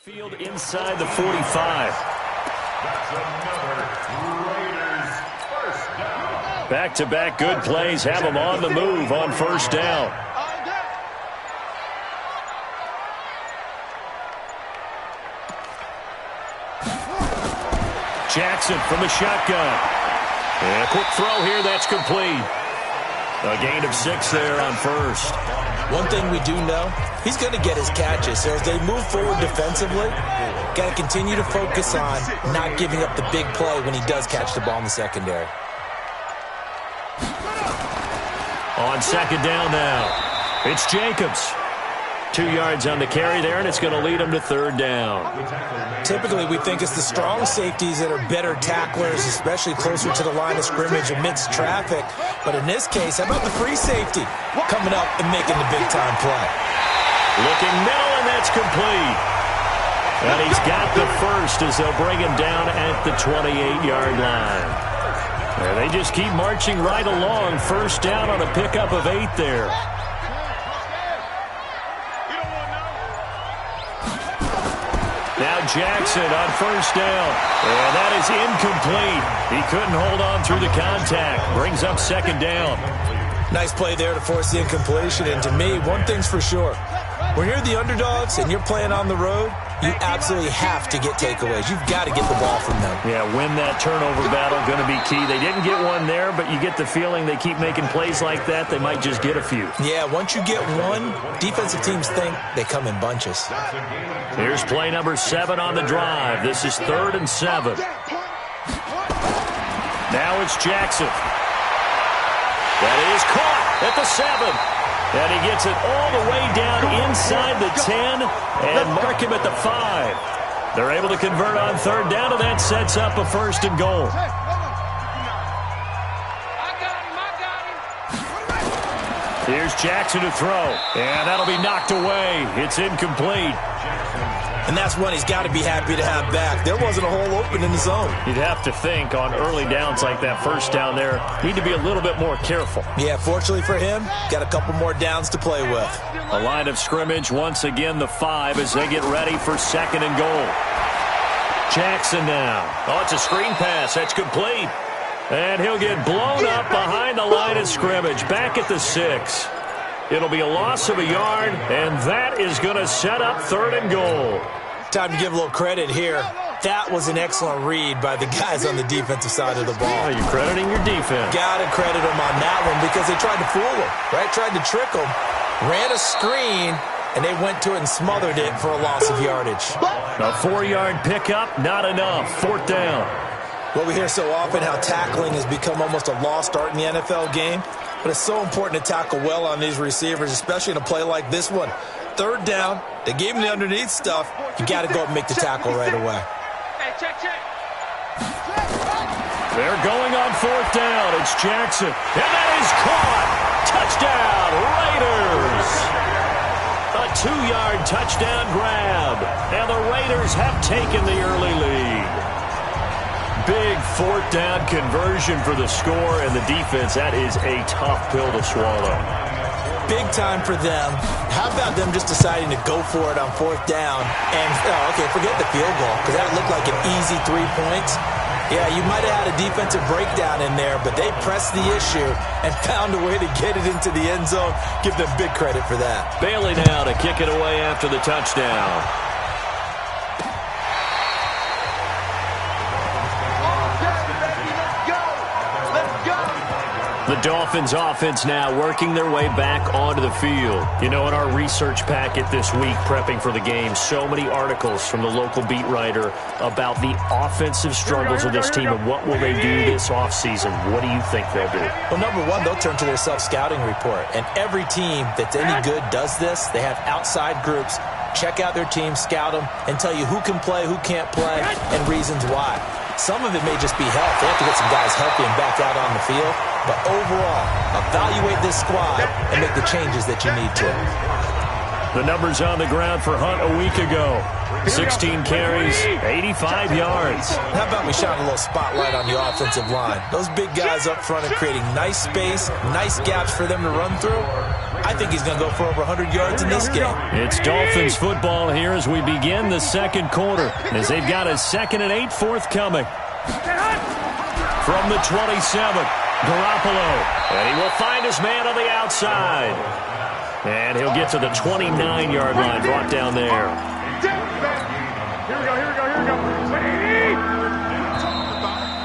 Field inside the 45. Back-to-back good plays have them on the move on first down. Jackson from the shotgun. And a quick throw here, that's complete. A gain of 6 there on first. One thing we do know, he's going to get his catches. So as they move forward defensively, got to continue to focus on not giving up the big play when he does catch the ball in the secondary. On second down now, it's Jacobs. 2 yards on the carry there, and it's going to lead him to third down. Typically, we think it's the strong safeties that are better tacklers, especially closer to the line of scrimmage amidst traffic. But in this case, how about the free safety coming up and making the big-time play? Looking middle, and that's complete. And he's got the first as they'll bring him down at the 28-yard line. And they just keep marching right along. First down on a pickup of 8 there. Now Jackson on first down. And that is incomplete. He couldn't hold on through the contact. Brings up second down. Nice play there to force the incompletion. And to me, one thing's for sure. When you're the underdogs and you're playing on the road, you absolutely have to get takeaways. You've got to get the ball from them. Yeah, win that turnover battle, going to be key. They didn't get one there, but you get the feeling they keep making plays like that, they might just get a few. Yeah, once you get one, defensive teams think they come in bunches. Here's play number 7 on the drive. This is 3rd and 7. Now it's Jackson. That is caught at the 7. And he gets it all the way down inside the 10 and mark him at the 5. They're able to convert on third down, and that sets up a first and goal. Here's Jackson to throw, and that'll be knocked away. It's incomplete. And that's one he's got to be happy to have back. There wasn't a hole open in the zone. You'd have to think on early downs like that first down there, need to be a little bit more careful. Yeah, fortunately for him, got a couple more downs to play with. A line of scrimmage, once again the 5 as they get ready for second and goal. Jackson now. Oh, it's a screen pass. That's complete. And he'll get blown up behind the line of scrimmage, back at the 6. It'll be a loss of a yard, and that is going to set up third and goal. Time to give a little credit here. That was an excellent read by the guys on the defensive side of the ball. Oh, you're crediting your defense. Got to credit them on that one because they tried to fool him, right? Tried to trick him. Ran a screen, and they went to it and smothered it for a loss of yardage. A 4-yard pickup, not enough. 4th down. Well, we hear so often how tackling has become almost a lost art in the NFL game. But it's so important to tackle well on these receivers, especially in a play like this one. Third down, they gave him the underneath stuff. You got to go up and make the tackle right away. They're going on 4th down. It's Jackson. And that is caught. Touchdown, Raiders. A 2-yard touchdown grab. And the Raiders have taken the early lead. Big 4th down conversion for the score, and the defense, that is a tough pill to swallow. Big time for them. How about them just deciding to go for it on 4th down? And, okay, forget the field goal, because that looked like an easy 3 points. Yeah, you might have had a defensive breakdown in there, but they pressed the issue and found a way to get it into the end zone. Give them big credit for that. Bailey now to kick it away after the touchdown. The Dolphins offense now working their way back onto the field. You know, in our research packet this week, prepping for the game, so many articles from the local beat writer about the offensive struggles of this team and what will they do this offseason. What do you think they'll do? Well, number one, they'll turn to their self-scouting report. And every team that's any good does this. They have outside groups. Check out their team, scout them, and tell you who can play, who can't play, and reasons why. Some of it may just be health. They have to get some guys healthy and back out on the field. But overall, evaluate this squad and make the changes that you need to. The numbers on the ground for Hunt a week ago. 16 carries, 85 yards. How about we shine a little spotlight on the offensive line? Those big guys up front are creating nice space, nice gaps for them to run through. I think he's going to go for over 100 yards in this game. It's Dolphins football here as we begin the second quarter, as they've got a 2nd and 8 forthcoming. From the 27, Garoppolo. And he will find his man on the outside. And he'll get to the 29-yard line, brought down there. Here we go.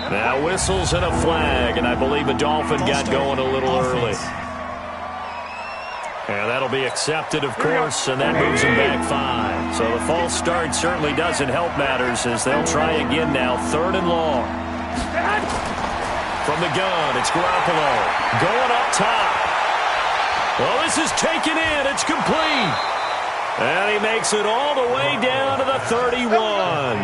Now whistles and a flag, and I believe a Dolphin got going a little early. And that'll be accepted, of course, and that moves him back 5. So the false start certainly doesn't help matters as they'll try again now, 3rd and long. From the gun, it's Garoppolo going up top. Well, this is taken in. It's complete. And he makes it all the way down to the 31.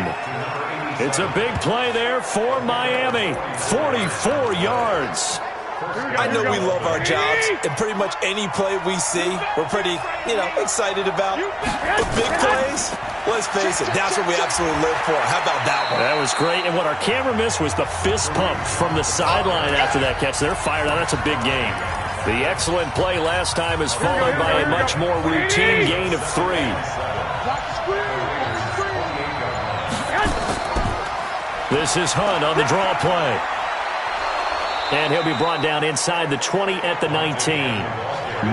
It's a big play there for Miami. 44 yards. I know we love our jobs, and pretty much any play we see, we're pretty, excited about. But big plays, let's face it, that's what we absolutely live for. How about that one? That was great, and what our camera missed was the fist pump from the sideline after that catch. They're fired out. That's a big game. The excellent play last time is followed by a much more routine gain of 3. This is Hunt on the draw play. And he'll be brought down inside the 20 at the 19.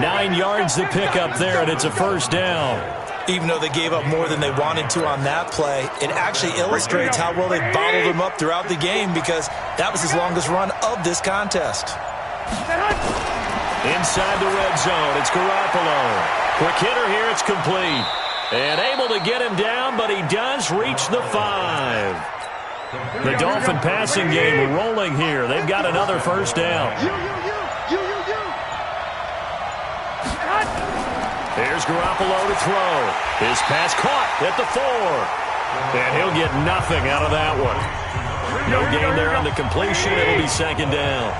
9 yards to pick up there, and it's a first down. Even though they gave up more than they wanted to on that play, it actually illustrates how well they bottled him up throughout the game because that was his longest run of this contest. Inside the red zone, it's Garoppolo. Quick hitter here, it's complete. And able to get him down, but he does reach the 5. The Dolphin passing game rolling here. They've got another first down. Here's Garoppolo to throw. His pass caught at the 4. And he'll get nothing out of that one. No gain there on the completion. It'll be 2nd down.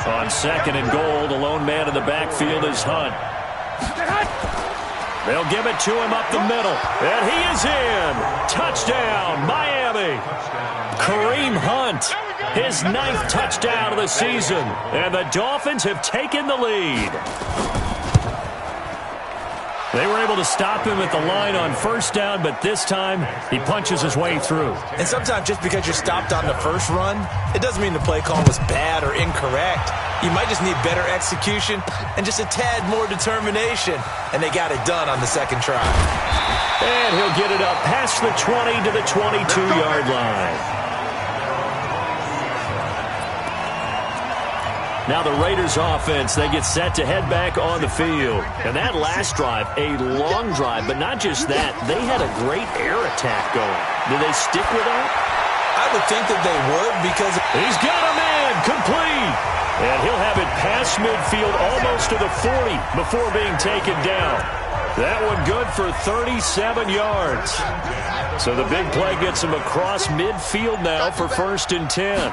On 2nd and goal, the lone man in the backfield is Hunt. They'll give it to him up the middle. And he is in. Touchdown, Miami. Kareem Hunt, his 9th touchdown of the season. And the Dolphins have taken the lead. They were able to stop him at the line on first down, but this time he punches his way through. And sometimes just because you're stopped on the first run, it doesn't mean the play call was bad or incorrect. You might just need better execution and just a tad more determination. And they got it done on the 2nd try. And he'll get it up past the 20 to the 22-yard line. Now the Raiders offense, they get set to head back on the field. And that last drive, a long drive, but not just that. They had a great air attack going. Do they stick with that? I would think that they would because he's got a man complete. And he'll have it past midfield almost to the 40 before being taken down. That one good for 37 yards. So the big play gets him across midfield now for 1st and 10.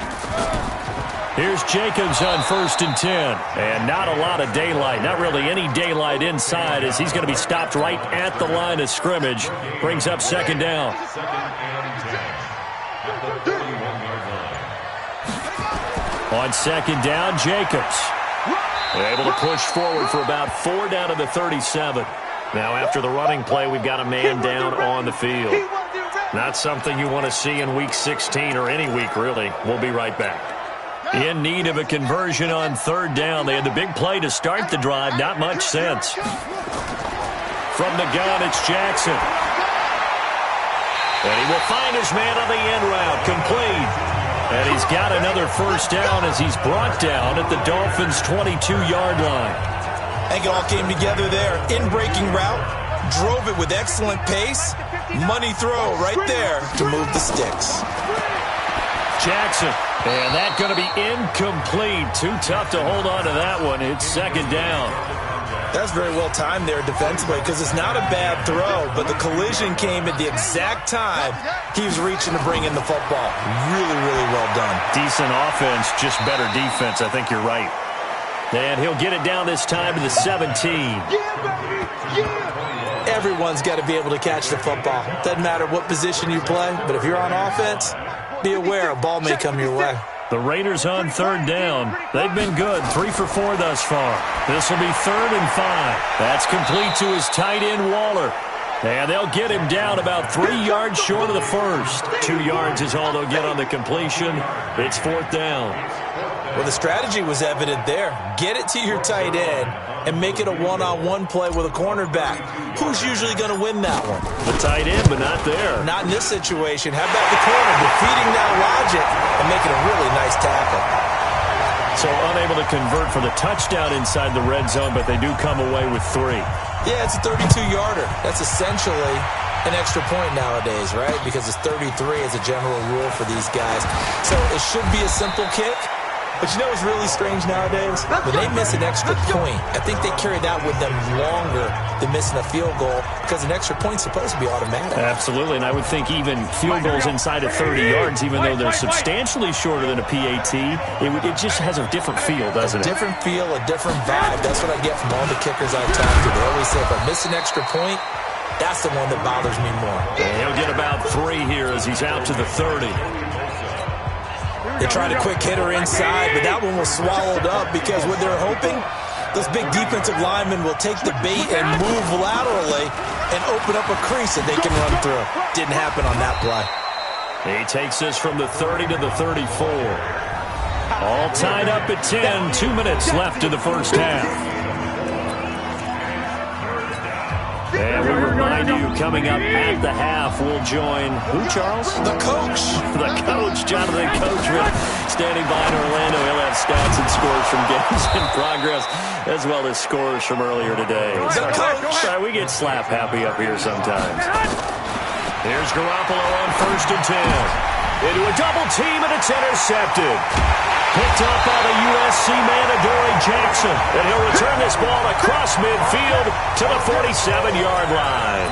Here's Jacobs on 1st and 10. And not a lot of daylight. Not really any daylight inside as he's going to be stopped right at the line of scrimmage. Brings up 2nd down. On 2nd down, Jacobs. Able to push forward for about 4 down to the 37. Now after the running play, we've got a man down on the field. Not something you want to see in Week 16 or any week, really. We'll be right back. In need of a conversion on 3rd down. They had the big play to start the drive. Not much sense. From the gun, it's Jackson. And he will find his man on the end route. Complete. And he's got another first down as he's brought down at the Dolphins' 22-yard line. I think it all came together there. In-breaking route. Drove it with excellent pace. Money throw right there to move the sticks. Jackson. And that's going to be incomplete. Too tough to hold on to that one. It's 2nd down. That's very well timed there defensively because it's not a bad throw, but the collision came at the exact time he was reaching to bring in the football. Really, really well done. Decent offense, just better defense. I think you're right. And he'll get it down this time to the 17. Everyone's got to be able to catch the football. Doesn't matter what position you play, but if you're on offense, be aware a ball may come your way. The Raiders on third down. They've been good, 3 for 4 thus far. This will be 3rd and 5. That's complete to his tight end, Waller. And they'll get him down about 3 yards short of the first. 2 yards is all they'll get on the completion. It's 4th down. Well, the strategy was evident there. Get it to your tight end and make it a one-on-one play with a cornerback. Who's usually going to win that one? The tight end, but not there. Not in this situation. How about the corner defeating that logic and making a really nice tackle? So unable to convert for the touchdown inside the red zone, but they do come away with 3. Yeah, it's a 32-yarder. That's essentially an extra point nowadays, right? Because it's 33 as a general rule for these guys. So it should be a simple kick. But you know what's really strange nowadays? When they miss an extra point, I think they carry that with them longer than missing a field goal because an extra point's supposed to be automatic. Absolutely, and I would think even field goals inside of 30 yards, even though they're substantially shorter than a PAT, it just has a different feel, doesn't it? A different feel, a different vibe. That's what I get from all the kickers I've talked to. They always say, if I miss an extra point, that's the one that bothers me more. And he'll get about 3 here as he's out to the 30. They tried a quick hitter inside, but that one was swallowed up because what they're hoping, those big defensive linemen will take the bait and move laterally and open up a crease that they can run through. Didn't happen on that play. He takes this from the 30 to the 34. All tied up at 10. 2 minutes left in the first half. And we remind you, coming up at the half, we'll join who, Charles? The coach. The coach, Jonathan Coachman, standing by in Orlando. He'll have stats and scores from games in progress, as well as scores from earlier today. The coach. Sorry, we get slap happy up here sometimes. Here's Garoppolo on 1st and 10. Into a double team, and it's intercepted. Picked up by the USC man, Adoree Jackson. And he'll return this ball across midfield to the 47-yard line.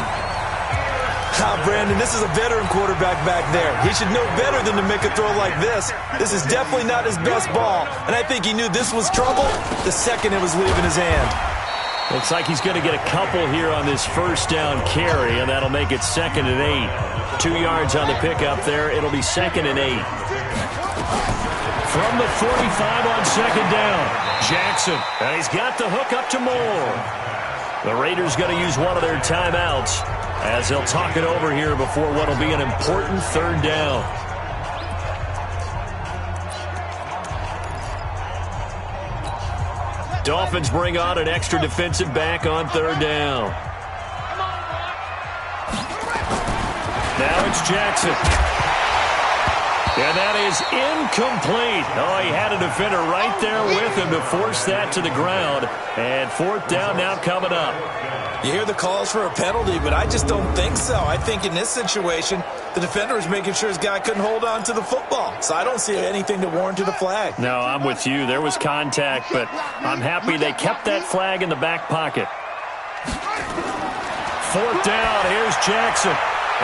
Brandon, this is a veteran quarterback back there. He should know better than to make a throw like this. This is definitely not his best ball. And I think he knew this was trouble the second it was leaving his hand. Looks like he's going to get a couple here on this first down carry, and that'll make it 2nd and 8. 2 yards on the pickup there. It'll be 2nd and 8. From the 45 on 2nd down, Jackson. And he's got the hook up to Moore. The Raiders going to use one of their timeouts as they'll talk it over here before what will be an important 3rd down. Dolphins bring on an extra defensive back on 3rd down. Now it's Jackson. And that is incomplete. Oh, he had a defender right there with him to force that to the ground. And 4th down now coming up. You hear the calls for a penalty, but I just don't think so. I think in this situation, the defender is making sure his guy couldn't hold on to the football. So I don't see anything to warrant a flag. No, I'm with you. There was contact, but I'm happy they kept that flag in the back pocket. 4th down. Here's Jackson.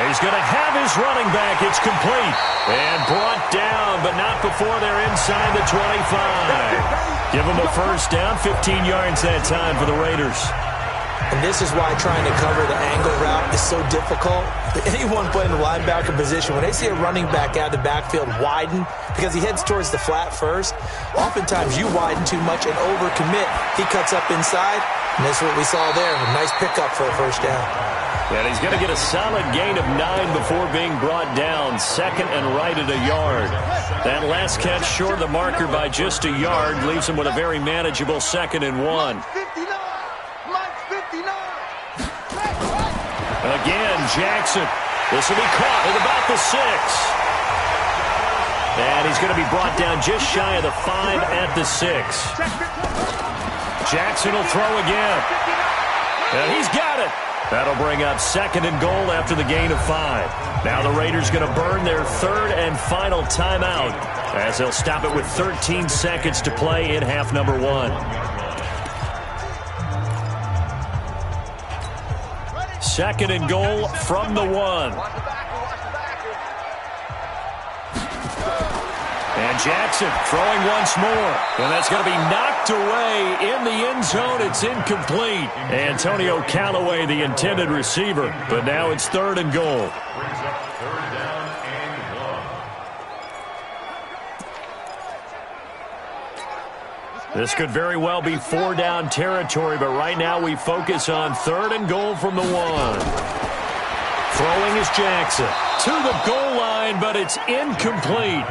He's going to have his running back. It's complete. And brought down, but not before they're inside the 25. Give them a first down, 15 yards that time for the Raiders. And this is why trying to cover the angle route is so difficult. Anyone playing the linebacker position, when they see a running back out of the backfield widen, because he heads towards the flat first, oftentimes you widen too much and overcommit. He cuts up inside, and that's what we saw there. A nice pickup for a first down. And he's going to get a solid gain of 9 before being brought down. 2nd and right at a yard. That last catch short of the marker by just a yard leaves him with a very manageable 2nd and 1. Again, Jackson. This will be caught at about the 6. And he's going to be brought down just shy of the 5 at the 6. Jackson will throw again. And he's got it. That'll bring up 2nd and goal after the gain of 5. Now the Raiders going to burn their 3rd and final timeout as they'll stop it with 13 seconds to play in half number 1. 2nd and goal from the 1. And Jackson throwing once more. And that's going to be knocked away in the end zone. It's incomplete. Antonio Callaway, the intended receiver. But now it's 3rd and goal. This could very well be 4-down territory, but right now we focus on 3rd and goal from the 1. Throwing is Jackson to the goal line, but it's incomplete.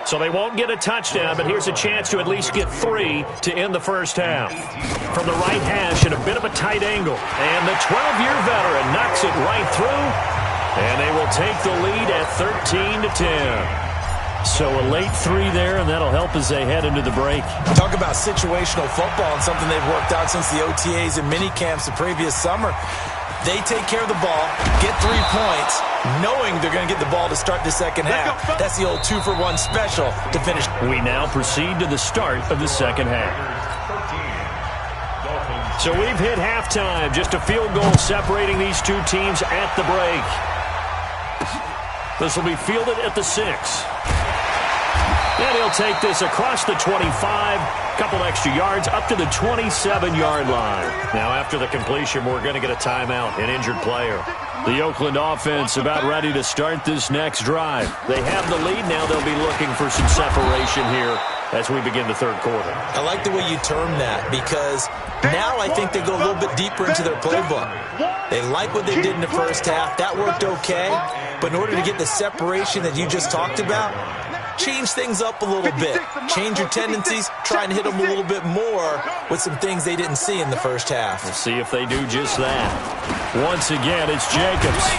So they won't get a touchdown, but here's a chance to at least get 3 to end the first half. From the right hash at a bit of a tight angle. And the 12-year veteran knocks it right through. And they will take the lead at 13-10. So a late 3 there, and that'll help as they head into the break. Talk about situational football and something they've worked out since the OTAs and mini camps the previous summer. They take care of the ball, get 3 points, knowing they're going to get the ball to start the second half. That's the old 2-for-1 special to finish. We now proceed to the start of the second half. So we've hit halftime. Just a field goal separating these two teams at the break. This will be fielded at the 6. And he'll take this across the 25, couple extra yards, up to the 27-yard line. Now, after the completion, we're going to get a timeout, an injured player. The Oakland offense about ready to start this next drive. They have the lead. Now they'll be looking for some separation here as we begin the third quarter. I like the way you term that, because now I think they go a little bit deeper into their playbook. They like what they did in the first half. That worked okay. But in order to get the separation that you just talked about, change things up a little bit. Change your tendencies. Try and hit them a little bit more with some things they didn't see in the first half. We'll see if they do just that. Once again, it's Jacobs.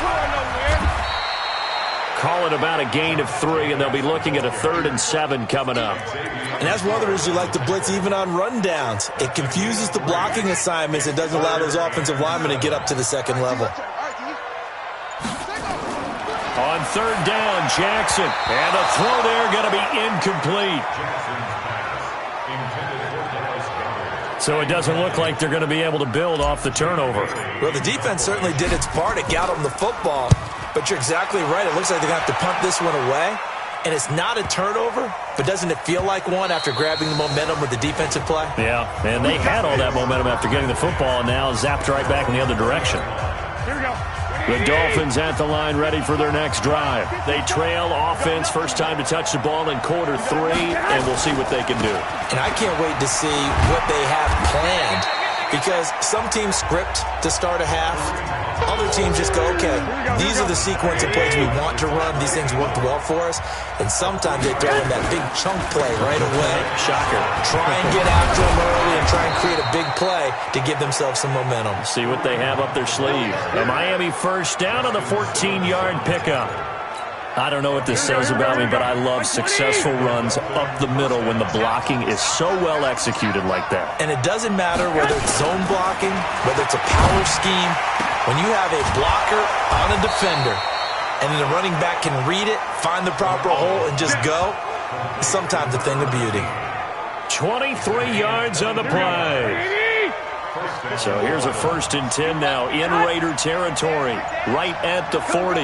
Call it about a gain of 3, and they'll be looking at a 3rd and 7 coming up. And that's one of the reasons you like to blitz even on rundowns. It confuses the blocking assignments. It doesn't allow those offensive linemen to get up to the second level. On 3rd down, Jackson. And a throw there going to be incomplete. So it doesn't look like they're going to be able to build off the turnover. Well, the defense certainly did its part. It got them the football. But you're exactly right. It looks like they're going to have to punt this one away. And it's not a turnover, but doesn't it feel like one after grabbing the momentum with the defensive play? Yeah, and they had all that momentum after getting the football, and now zapped right back in the other direction. Here we go. The Dolphins at the line ready for their next drive. They trail offense, first time to touch the ball in quarter 3, and we'll see what they can do. And I can't wait to see what they have planned, because some teams script to start a half. Other teams just go, okay, these are the sequence of plays we want to run. These things worked well for us. And sometimes they throw in that big chunk play right away. Shocker. Try and get after them early and try and create a big play to give themselves some momentum. See what they have up their sleeve. A Miami first down on the 14-yard pickup. I don't know what this says about me, but I love successful runs up the middle when the blocking is so well executed like that. And it doesn't matter whether it's zone blocking, whether it's a power scheme. When you have a blocker on a defender and then the running back can read it, find the proper hole, and just go, it's sometimes a thing of beauty. 23 yards on the play. So here's a 1st and 10 now in Raider territory, right at the 40.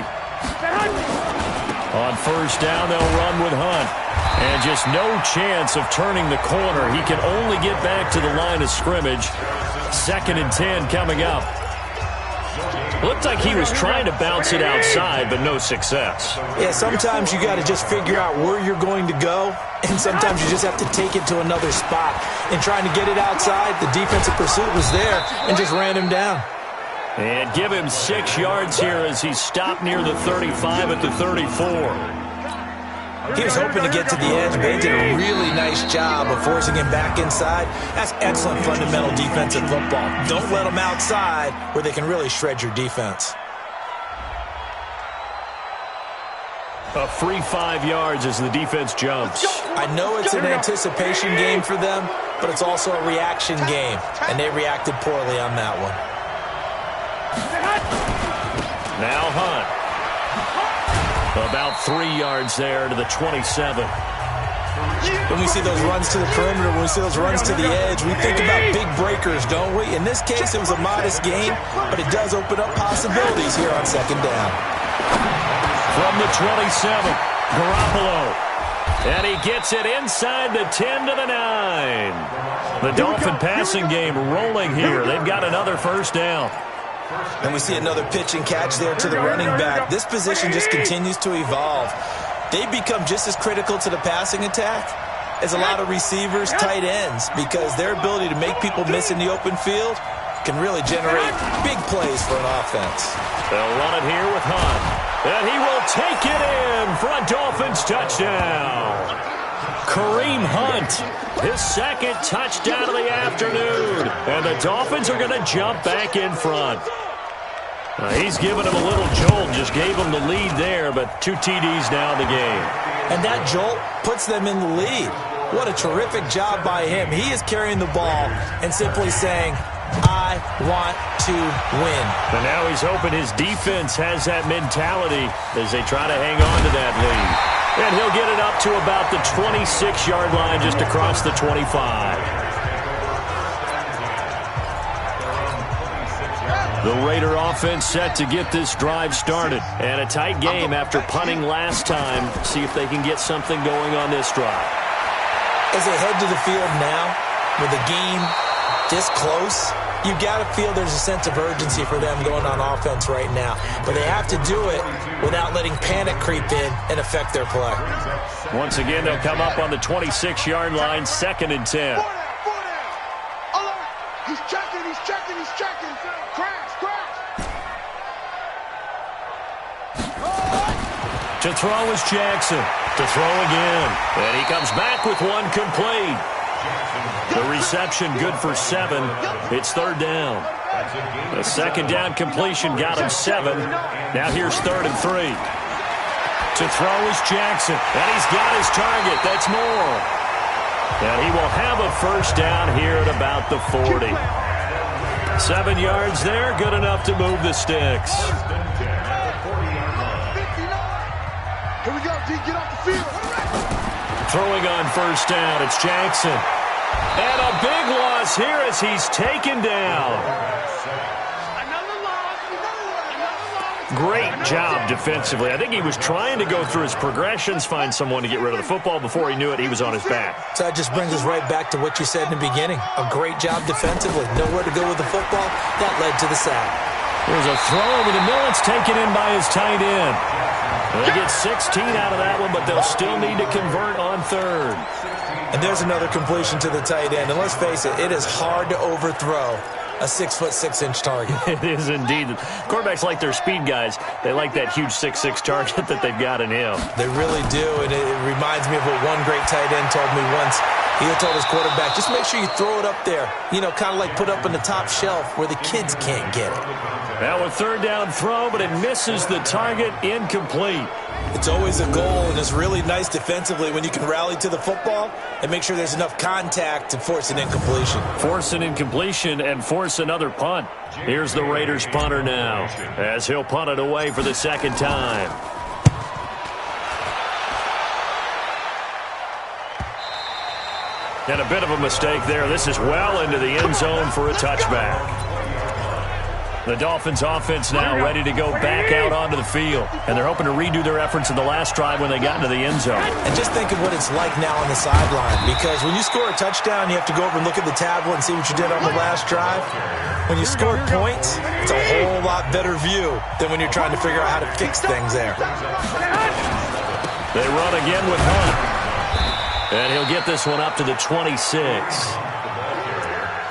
On 1st down, they'll run with Hunt. And just no chance of turning the corner. He can only get back to the line of scrimmage. 2nd and 10 coming up. Looked like he was trying to bounce it outside, but no success. Yeah, sometimes you got to just figure out where you're going to go, and sometimes you just have to take it to another spot. And trying to get it outside, the defensive pursuit was there and just ran him down. And give him 6 yards here as he stopped near the 35 at the 34. He was hoping to get to the edge, but they did a really nice job of forcing him back inside. That's excellent fundamental defensive football. Don't let them outside where they can really shred your defense. A free 5 yards as the defense jumps. I know it's an anticipation game for them, but it's also a reaction game, and they reacted poorly on that one. Now Hunt. About 3 yards there to the 27. When we see those runs to the perimeter, when we see those runs to the edge, we think about big breakers, don't we? In this case, it was a modest gain, but it does open up possibilities here on 2nd down. From the 27, Garoppolo. And he gets it inside the 10 to the 9. The Dolphin passing game rolling here. They've got another 1st down. And we see another pitch and catch there to the running back. This position just continues to evolve. They become just as critical to the passing attack as a lot of receivers, tight ends, because their ability to make people miss in the open field can really generate big plays for an offense. They'll run it here with Hunt. And he will take it in for a Dolphins touchdown. Kareem Hunt, his second touchdown of the afternoon. And the Dolphins are going to jump back in front. He's given him a little jolt, just gave him the lead there, but 2 TDs now in the game. And that jolt puts them in the lead. What a terrific job by him. He is carrying the ball and simply saying, I want to win. And now he's hoping his defense has that mentality as they try to hang on to that lead. And he'll get it up to about the 26-yard line, just across the 25. The Raider offense set to get this drive started. And a tight game after punting last time. See if they can get something going on this drive. As they head to the field now, with the game this close, you've got to feel there's a sense of urgency for them going on offense right now. But they have to do it without letting panic creep in and affect their play. Once again, they'll come up on the 26-yard line, 2nd and 10. Alert! He's checking, he's checking, he's checking. Crash, crash. To throw is Jackson. To throw again. And he comes back with one complete. The reception good for 7. It's 3rd down. The 2nd down completion got him 7. Now here's 3rd and 3. To throw is Jackson. And he's got his target. That's Moore. And he will have a 1st down here at about the 40. 7 yards there. Good enough to move the sticks. Here we go, D, get off the field. Throwing on 1st down, it's Jackson. And a big loss here as he's taken down. Great job defensively. I think he was trying to go through his progressions, find someone to get rid of the football. Before he knew it, he was on his back. So that just brings us right back to what you said in the beginning. A great job defensively. Nowhere to go with the football. That led to the sack. There's a throw over the middle. It's taken in by his tight end. They get 16 out of that one, but they'll still need to convert on 3rd. And there's another completion to the tight end. And let's face it, it is hard to overthrow a 6'6" target. It is indeed. Quarterbacks like their speed guys. They like that huge 6'6" target that they've got in him. They really do, and it reminds me of what one great tight end told me once. He told his quarterback, just make sure you throw it up there, kind of like put up on the top shelf where the kids can't get it. Now a 3rd down throw, but it misses the target, incomplete. It's always a goal, and it's really nice defensively when you can rally to the football and make sure there's enough contact to force an incompletion. Force an incompletion and force another punt. Here's the Raiders punter now, as he'll punt it away for the 2nd time. And a bit of a mistake there. This is well into the end zone for a touchback. The Dolphins offense now ready to go back out onto the field. And they're hoping to redo their efforts in the last drive when they got into the end zone. And just think of what it's like now on the sideline. Because when you score a touchdown, you have to go over and look at the tablet and see what you did on the last drive. When you score points, it's a whole lot better view than when you're trying to figure out how to fix things there. They run again with Hunt. And he'll get this one up to the 26.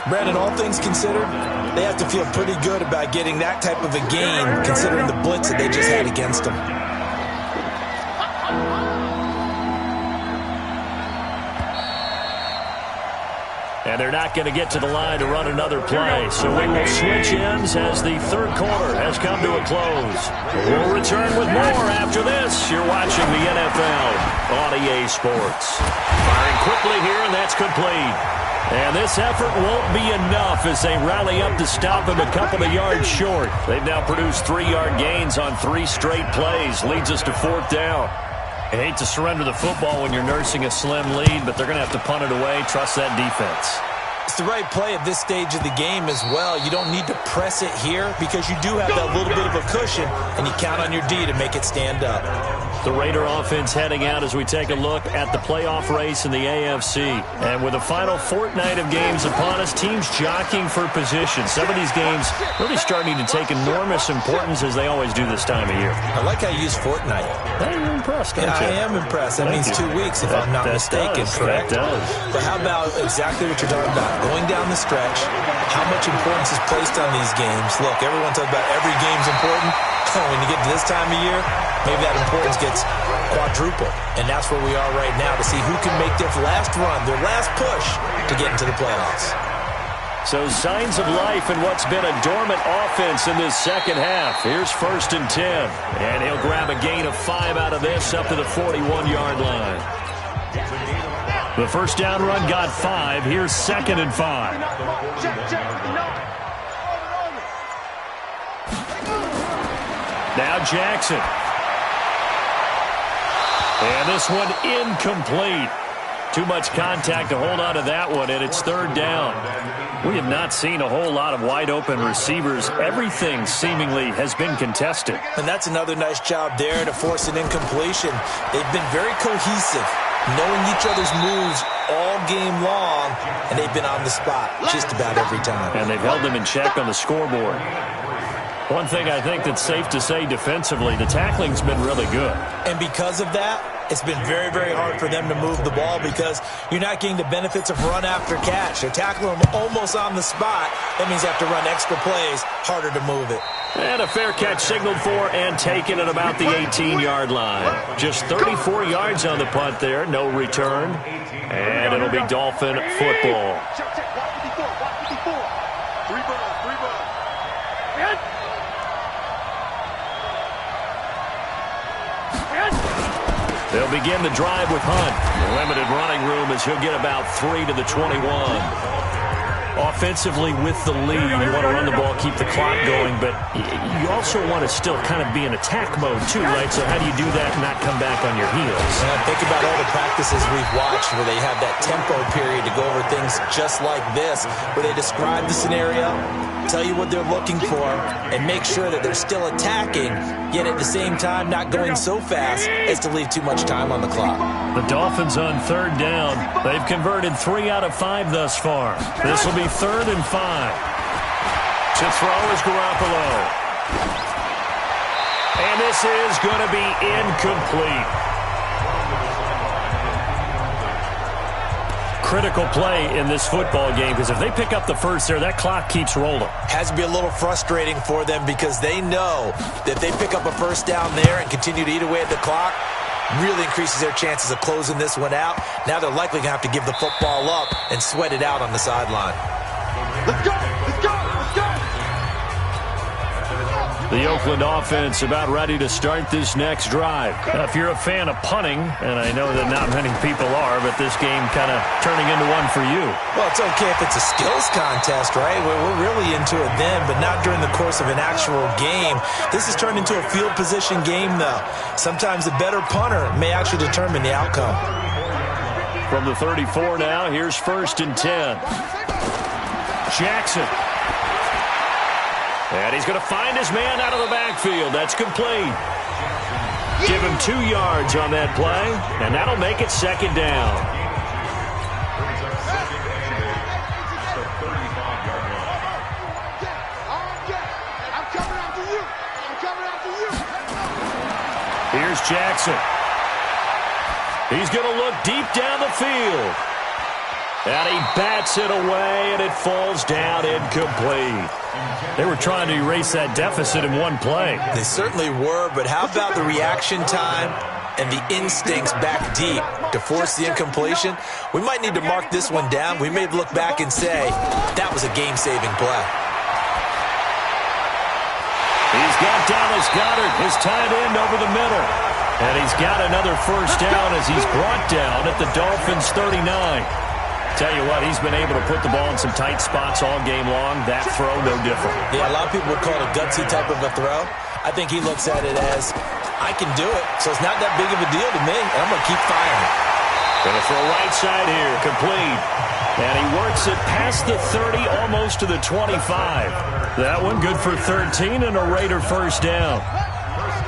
Brandon, all things considered, they have to feel pretty good about getting that type of a gain, considering the blitz that they just had against them. And they're not going to get to the line to run another play. So we will switch ends as the 3rd quarter has come to a close. We'll return with more after this. You're watching the NFL on EA Sports. Firing quickly here, and that's complete. And this effort won't be enough as they rally up to stop him a couple of yards short. They've now produced 3-yard gains on 3 straight plays. Leads us to 4th down. I hate to surrender the football when you're nursing a slim lead, but they're going to have to punt it away. Trust that defense. It's the right play at this stage of the game as well. You don't need to press it here because you do have that little bit of a cushion, and you count on your D to make it stand up. The Raider offense heading out as we take a look at the playoff race in the AFC. And with the final fortnight of games upon us, teams jockeying for position. Some of these games really starting to take enormous importance as they always do this time of year. I like how you use fortnight. You're impressed, aren't you? I am impressed. That means 2 weeks, if I'm not mistaken, correct? That does. But how about exactly what you're talking about? Going down the stretch, how much importance is placed on these games. Look, everyone talks about every game's important. When you get to this time of year, maybe that importance gets quadrupled. And that's where we are right now to see who can make their last run, their last push to get into the playoffs. So signs of life in what's been a dormant offense in this second half. Here's 1st and 10. And he'll grab a gain of 5 out of this up to the 41-yard line. The first down run got 5. Here's 2nd and 5. Now Jackson. And this one incomplete. Too much contact to hold on to that one, and it's 3rd down. We have not seen a whole lot of wide-open receivers. Everything seemingly has been contested. And that's another nice job there to force an incompletion. They've been very cohesive, knowing each other's moves all game long, and they've been on the spot just about every time. And they've held them in check on the scoreboard. One thing I think that's safe to say defensively, the tackling's been really good. And because of that, it's been very, very hard for them to move the ball because you're not getting the benefits of run after catch. They're tackling them almost on the spot. That means you have to run extra plays, harder to move it. And a fair catch signaled for and taken at about the 18-yard line. Just 34 yards on the punt there, no return. And it'll be Dolphin football. They'll begin the drive with Hunt. Limited running room as he'll get about 3 to the 21. Offensively with the lead, you want to run the ball, keep the clock going, but you also want to still kind of be in attack mode too, right? So how do you do that and not come back on your heels? Think about all the practices we've watched where they have that tempo period to go over things just like this, where they describe the scenario, tell you what they're looking for, and make sure that they're still attacking, yet at the same time not going so fast as to leave too much time on the clock. The Dolphins on 3rd down. They've converted 3 out of 5 thus far. This will be 3rd and 5. To throw is Garoppolo. And this is going to be incomplete. Critical play in this football game because if they pick up the first there, that clock keeps rolling. Has to be a little frustrating for them because they know that if they pick up a first down there and continue to eat away at the clock, really increases their chances of closing this one out. Now they're likely going to have to give the football up and sweat it out on the sideline. Let's go! Let's go! Let's go! The Oakland offense about ready to start this next drive. Now, if you're a fan of punting, and I know that not many people are, but this game kind of turning into one for you. Well, it's okay if it's a skills contest, right? We're really into it then, but not during the course of an actual game. This has turned into a field position game, though. Sometimes the better punter may actually determine the outcome. From the 34 now, here's 1st and 10. Jackson. And he's going to find his man out of the backfield. That's complete. Give him 2 yards on that play, and that'll make it 2nd down. I'm coming after you. I'm coming after you. Here's Jackson. He's going to look deep down the field. And he bats it away, and it falls down incomplete. They were trying to erase that deficit in one play. They certainly were, but how about the reaction time and the instincts back deep to force the incompletion? We might need to mark this one down. We may look back and say, that was a game-saving play. He's got Dallas Goedert, his tight end, over the middle. And he's got another first down as he's brought down at the Dolphins' 39. Tell you what, he's been able to put the ball in some tight spots all game long. That throw, no different. Yeah, a lot of people would call it a gutsy type of a throw. I think he looks at it as, I can do it, so it's not that big of a deal to me, and I'm going to keep firing. Going to throw right side here, complete. And he works it past the 30, almost to the 25. That one good for 13 and a Raider first down.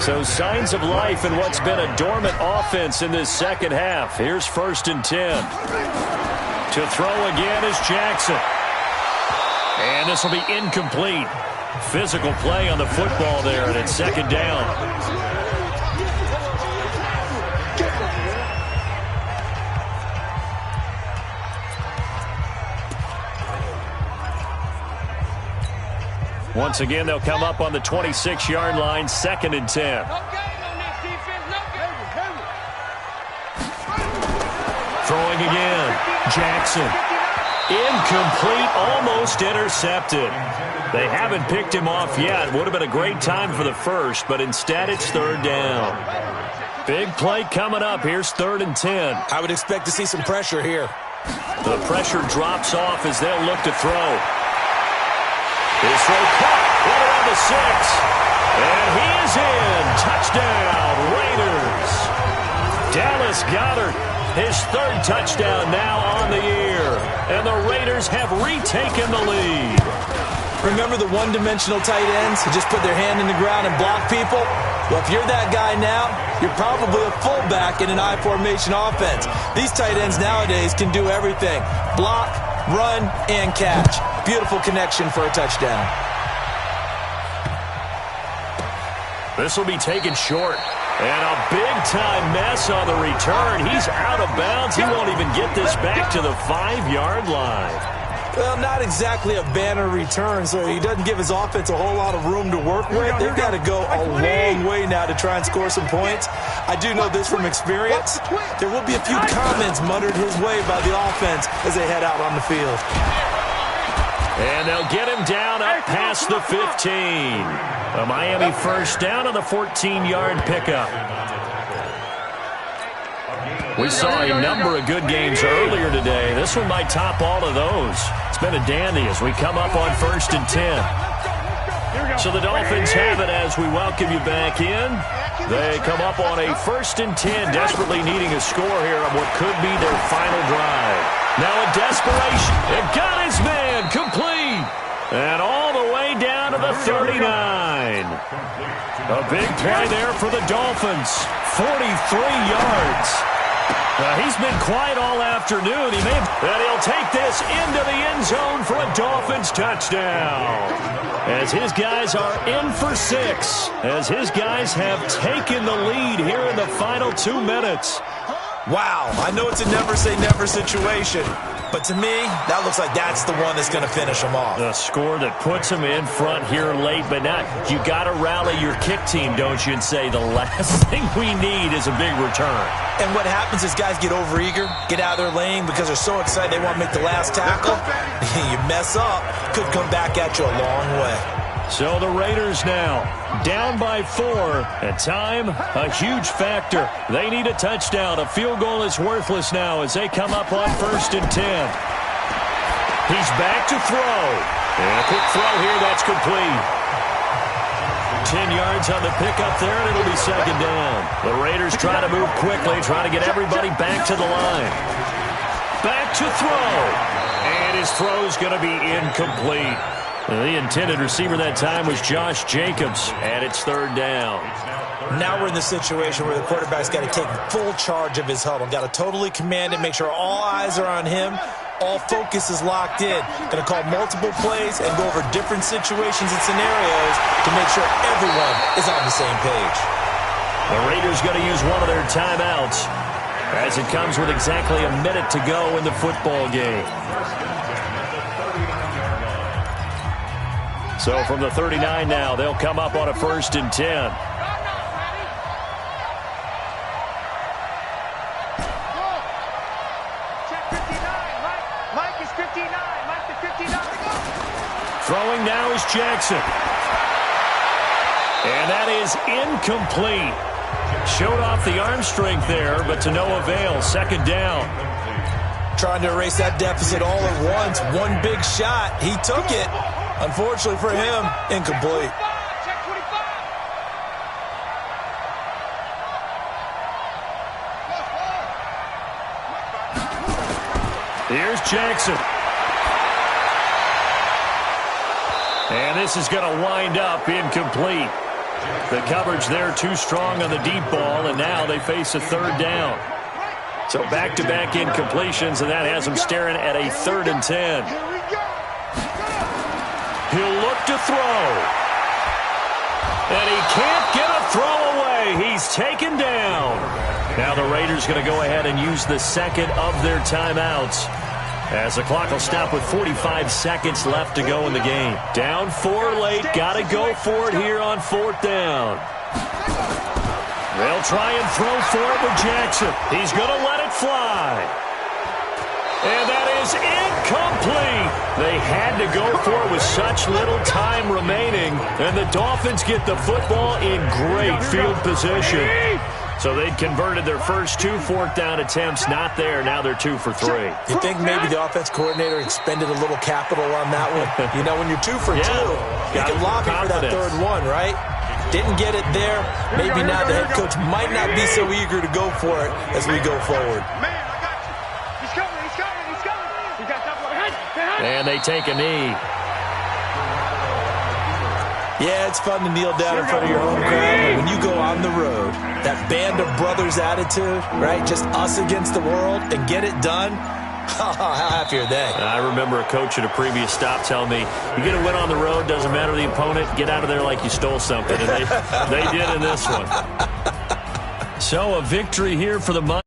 So signs of life in what's been a dormant offense in this second half. Here's 1st and 10. To throw again is Jackson. And this will be incomplete. Physical play on the football there, and it's 2nd down. Once again, they'll come up on the 26-yard line, 2nd and 10. Throwing again, Jackson. Incomplete, almost intercepted. They haven't picked him off yet. Would have been a great time for the first, but instead it's 3rd down. Big play coming up. Here's 3rd and 10. I would expect to see some pressure here. The pressure drops off as they'll look to throw. His throw caught right around the 6. And he is in. Touchdown, Raiders. Dallas Goedert, his 3rd touchdown now on the year. And the Raiders have retaken the lead. Remember the one-dimensional tight ends who just put their hand in the ground and block people? Well, if you're that guy now, you're probably a fullback in an I-formation offense. These tight ends nowadays can do everything. Block, run, and catch. Beautiful connection for a touchdown. This will be taken short. And a big-time mess on the return. He's out of bounds. He won't even get this back to the 5-yard line. Well, not exactly a banner return, so he doesn't give his offense a whole lot of room to work with. They've got to go a long way now to try and score some points. I do know this from experience. There will be a few comments muttered his way by the offense as they head out on the field. And they'll get him down up past the 15. A Miami 1st down on the 14-yard pickup. We saw a number of good games earlier today. This one might top all of those. It's been a dandy as we come up on 1st and 10. So the Dolphins have it as we welcome you back in. They come up on a 1st and 10, desperately needing a score here on what could be their final drive. Now in desperation, it got his man complete. And all the way down to the 39. A big play there for the Dolphins. 43 yards. He's been quiet all afternoon. And he'll take this into the end zone for a Dolphins touchdown. As his guys are in for 6. As his guys have taken the lead here in the final 2 minutes. Wow, I know it's a never-say-never situation, but to me, that looks like that's the one that's going to finish them off. A score that puts them in front here late, but now you got to rally your kick team, don't you, and say the last thing we need is a big return. And what happens is guys get overeager, get out of their lane because they're so excited they want to make the last tackle. You mess up, could come back at you a long way. So the Raiders now down by 4. At time, a huge factor. They need a touchdown. A field goal is worthless now as they come up on 1st and 10. He's back to throw. And a quick throw here. That's complete. 10 yards on the pickup there, and it'll be 2nd down. The Raiders try to move quickly, trying to get everybody back to the line. Back to throw. And his throw's going to be incomplete. The intended receiver that time was Josh Jacobs, and it's 3rd down. Now we're in the situation where the quarterback's got to take full charge of his huddle. Got to totally command it, make sure all eyes are on him. All focus is locked in. Going to call multiple plays and go over different situations and scenarios to make sure everyone is on the same page. The Raiders going to use one of their timeouts as it comes with exactly a minute to go in the football game. So from the 39 now, they'll come up on a 1st and 10. Throwing now is Jackson. And that is incomplete. Showed off the arm strength there, but to no avail. 2nd down. Trying to erase that deficit all at once. One big shot. He took it. Unfortunately for him, incomplete. Here's Jackson. And this is going to wind up incomplete. The coverage there too strong on the deep ball, and now they face a third down. So back-to-back incompletions, and that has him staring at a 3rd and 10. He'll look to throw. And he can't get a throw away. He's taken down. Now the Raiders going to go ahead and use the second of their timeouts, as the clock will stop with 45 seconds left to go in the game. Down 4 late. Got to go for it here on 4th down. They'll try and throw for it with Jackson. He's going to let it fly. And that is incomplete. They had to go for it with such little time remaining. And the Dolphins get the football in great field position. So they'd converted their first 2 4th down attempts. Not there. Now they're 2 for 3. You think maybe the offense coordinator expended a little capital on that one? You know, when you're 2 for 2, you can lobby for that 3rd one, right? Didn't get it there. Maybe now the head coach might not be so eager to go for it as we go forward. And they take a knee. Yeah, it's fun to kneel down in front of your home crowd, but when you go on the road, that band of brothers attitude, right? Just us against the world and get it done. How happy are they? I remember a coach at a previous stop telling me, you get a win on the road, doesn't matter the opponent, get out of there like you stole something. And they did in this one. So a victory here for the